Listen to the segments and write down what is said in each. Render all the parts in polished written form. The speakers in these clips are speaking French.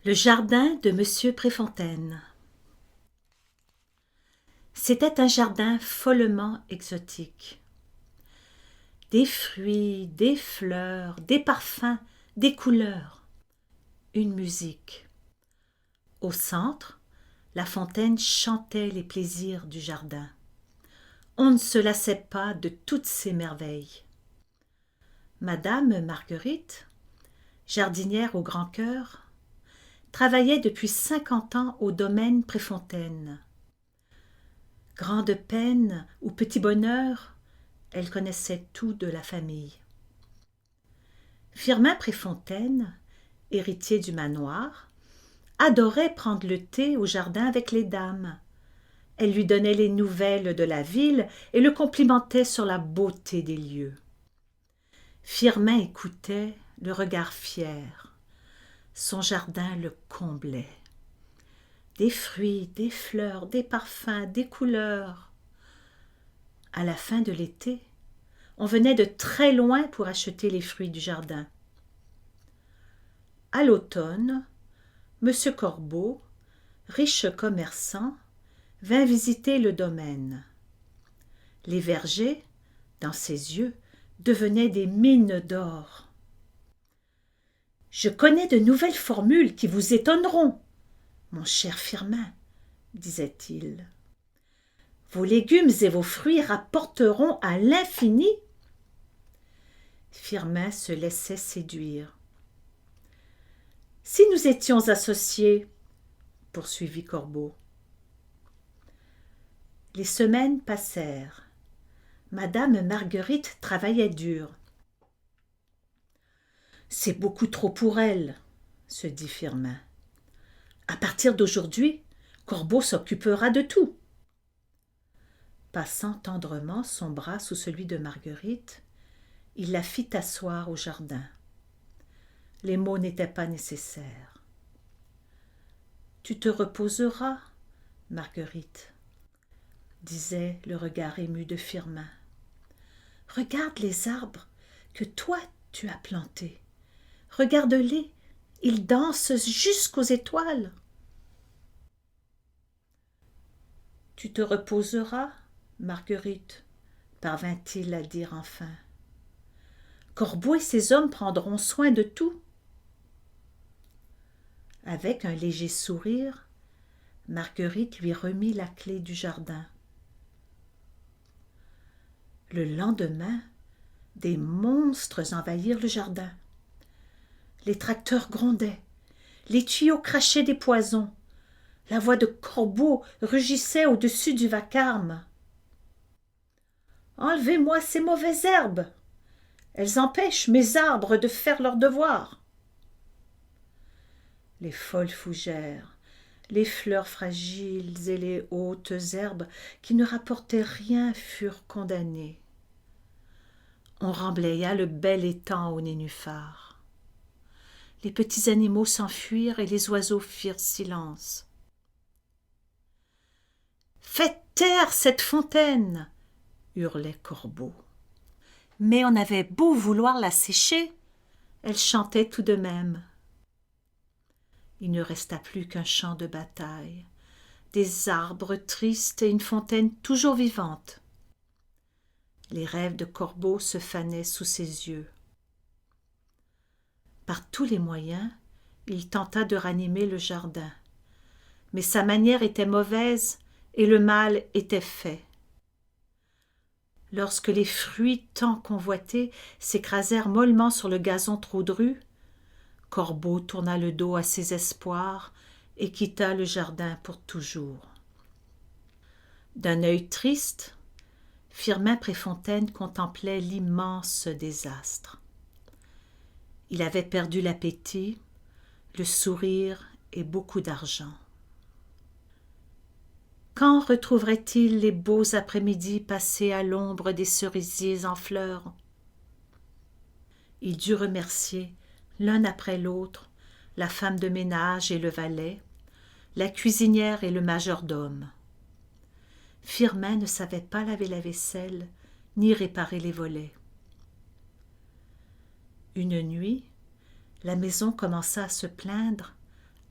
Le jardin de Monsieur Préfontaine. C'était un jardin follement exotique. Des fruits, des fleurs, des parfums, des couleurs. Une musique. Au centre, la fontaine chantait les plaisirs du jardin. On ne se lassait pas de toutes ces merveilles. Madame Marguerite, jardinière au grand cœur, travaillait depuis 50 ans au domaine Préfontaine. Grande peine ou petit bonheur, elle connaissait tout de la famille. Firmin Préfontaine, héritier du manoir, adorait prendre le thé au jardin avec les dames. Elle lui donnait les nouvelles de la ville et le complimentait sur la beauté des lieux. Firmin écoutait, le regard fier. Son jardin le comblait. Des fruits, des fleurs, des parfums, des couleurs. À la fin de l'été, on venait de très loin pour acheter les fruits du jardin. À l'automne, M. Corbeau, riche commerçant, vint visiter le domaine. Les vergers, dans ses yeux, devenaient des mines d'or. « Je connais de nouvelles formules qui vous étonneront, mon cher Firmin, disait-il. Vos légumes et vos fruits rapporteront à l'infini. » Firmin se laissait séduire. « Si nous étions associés, poursuivit Corbeau. Les semaines passèrent. Madame Marguerite travaillait dur. « C'est beaucoup trop pour elle, se dit Firmin. À partir d'aujourd'hui, Corbeau s'occupera de tout. » Passant tendrement son bras sous celui de Marguerite, il la fit asseoir au jardin. Les mots n'étaient pas nécessaires. « Tu te reposeras, Marguerite, disait le regard ému de Firmin. Regarde les arbres que toi tu as plantés. Regarde-les, ils dansent jusqu'aux étoiles. Tu te reposeras, Marguerite, parvint-il à dire enfin. Corbeau et ses hommes prendront soin de tout. Avec un léger sourire, Marguerite lui remit la clé du jardin. Le lendemain, des monstres envahirent le jardin. Les tracteurs grondaient, les tuyaux crachaient des poisons, la voix de Corbeau rugissait au-dessus du vacarme. « Enlevez-moi ces mauvaises herbes! Elles empêchent mes arbres de faire leur devoir. » Les folles fougères, les fleurs fragiles et les hautes herbes qui ne rapportaient rien furent condamnées. On remblaya le bel étang aux nénuphars. Les petits animaux s'enfuirent et les oiseaux firent silence. « Faites taire cette fontaine !» hurlait Corbeau. Mais on avait beau vouloir la sécher, elle chantait tout de même. Il ne resta plus qu'un champ de bataille, des arbres tristes et une fontaine toujours vivante. Les rêves de Corbeau se fanaient sous ses yeux. Par tous les moyens, il tenta de ranimer le jardin. Mais sa manière était mauvaise et le mal était fait. Lorsque les fruits tant convoités s'écrasèrent mollement sur le gazon trop dru, Corbeau tourna le dos à ses espoirs et quitta le jardin pour toujours. D'un œil triste, Firmin Préfontaine contemplait l'immense désastre. Il avait perdu l'appétit, le sourire et beaucoup d'argent. Quand retrouverait-il les beaux après-midi passés à l'ombre des cerisiers en fleurs? Il dut remercier, l'un après l'autre, la femme de ménage et le valet, la cuisinière et le majordome. Firmin ne savait pas laver la vaisselle, ni réparer les volets. Une nuit, la maison commença à se plaindre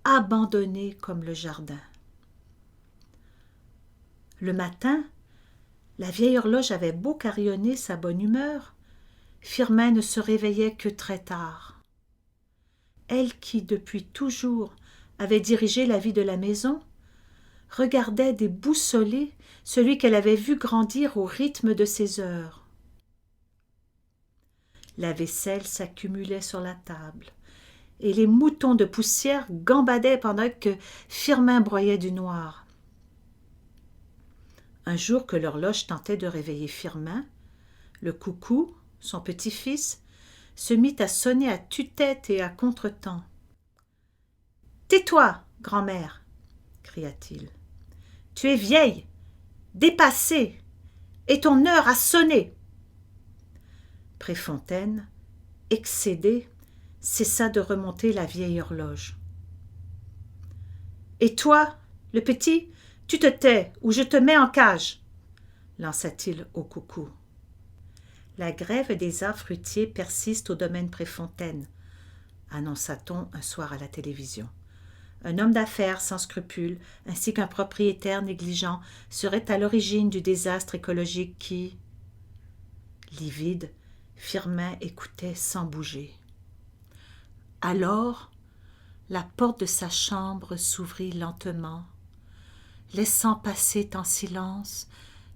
abandonné comme le jardin. Le matin, la vieille horloge avait beau carillonner sa bonne humeur, Firmin ne se réveillait que très tard. Elle qui, depuis toujours, avait dirigé la vie de la maison, regardait déboussolée celui qu'elle avait vu grandir au rythme de ses heures. La vaisselle s'accumulait sur la table, et les moutons de poussière gambadaient pendant que Firmin broyait du noir. Un jour que l'horloge tentait de réveiller Firmin, le coucou, son petit-fils, se mit à sonner à tue-tête et à contre-temps. « Tais-toi, grand-mère !» cria-t-il. « Tu es vieille, dépassée, et ton heure a sonné !» Préfontaine, excédé, cessa de remonter la vieille horloge. « Et toi, le petit, tu te tais ou je te mets en cage !» lança-t-il au coucou. « La grève des arbres fruitiers persiste au domaine Préfontaine, annonça-t-on un soir à la télévision. Un homme d'affaires sans scrupules, ainsi qu'un propriétaire négligent, seraient à l'origine du désastre écologique qui... Livide, Firmin écoutait sans bouger. Alors, la porte de sa chambre s'ouvrit lentement, laissant passer en silence,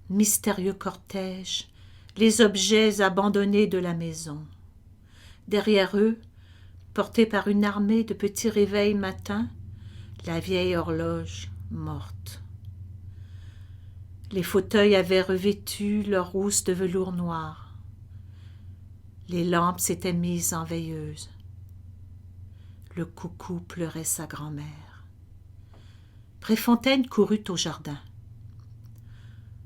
mystérieux cortège, les objets abandonnés de la maison. Derrière eux, portés par une armée de petits réveils matins, la vieille horloge morte. Les fauteuils avaient revêtu leur housse de velours noir. Les lampes s'étaient mises en veilleuse. Le coucou pleurait sa grand-mère. Préfontaine courut au jardin.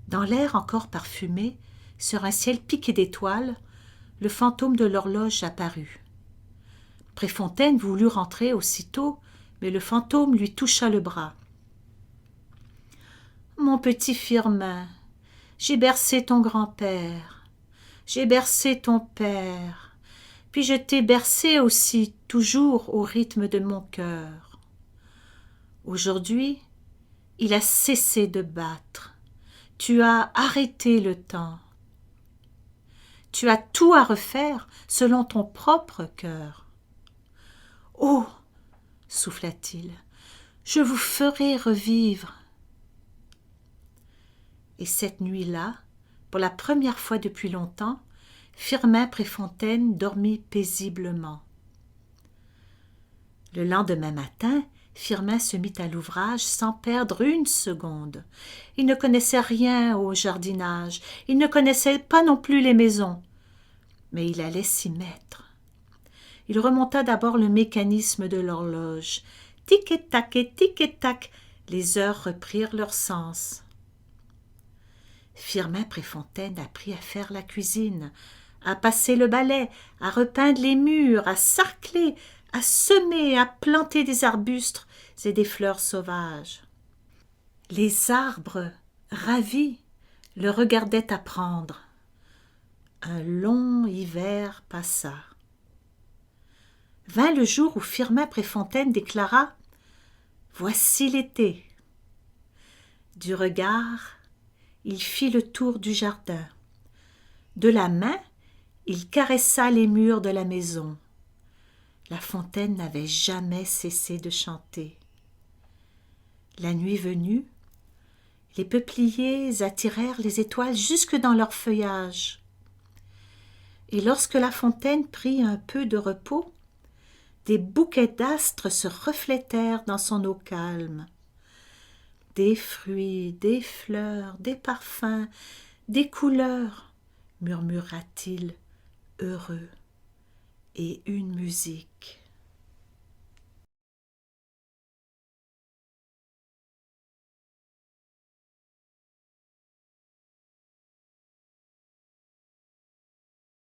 Dans l'air encore parfumé, sur un ciel piqué d'étoiles, le fantôme de l'horloge apparut. Préfontaine voulut rentrer aussitôt, mais le fantôme lui toucha le bras. « Mon petit Firmin, j'ai bercé ton grand-père, j'ai bercé ton père, puis je t'ai bercé aussi, toujours au rythme de mon cœur. Aujourd'hui, il a cessé de battre. Tu as arrêté le temps. Tu as tout à refaire selon ton propre cœur. Oh, souffla-t-il, je vous ferai revivre. Et cette nuit-là, pour la première fois depuis longtemps, Firmin Préfontaine dormit paisiblement. Le lendemain matin, Firmin se mit à l'ouvrage sans perdre une seconde. Il ne connaissait rien au jardinage, il ne connaissait pas non plus les maisons, mais il allait s'y mettre. Il remonta d'abord le mécanisme de l'horloge. Tic-et-tac et tic-et-tac, les heures reprirent leur sens. Firmin Préfontaine apprit à faire la cuisine, à passer le balai, à repeindre les murs, à sarcler, à semer, à planter des arbustes et des fleurs sauvages. Les arbres, ravis, le regardaient apprendre. Un long hiver passa. Vint le jour où Firmin Préfontaine déclara « Voici l'été ». Du regard, il fit le tour du jardin. De la main, il caressa les murs de la maison. La fontaine n'avait jamais cessé de chanter. La nuit venue, les peupliers attirèrent les étoiles jusque dans leur feuillage. Et lorsque la fontaine prit un peu de repos, des bouquets d'astres se reflétèrent dans son eau calme. Des fruits, des fleurs, des parfums, des couleurs, murmura-t-il, heureux, et une musique.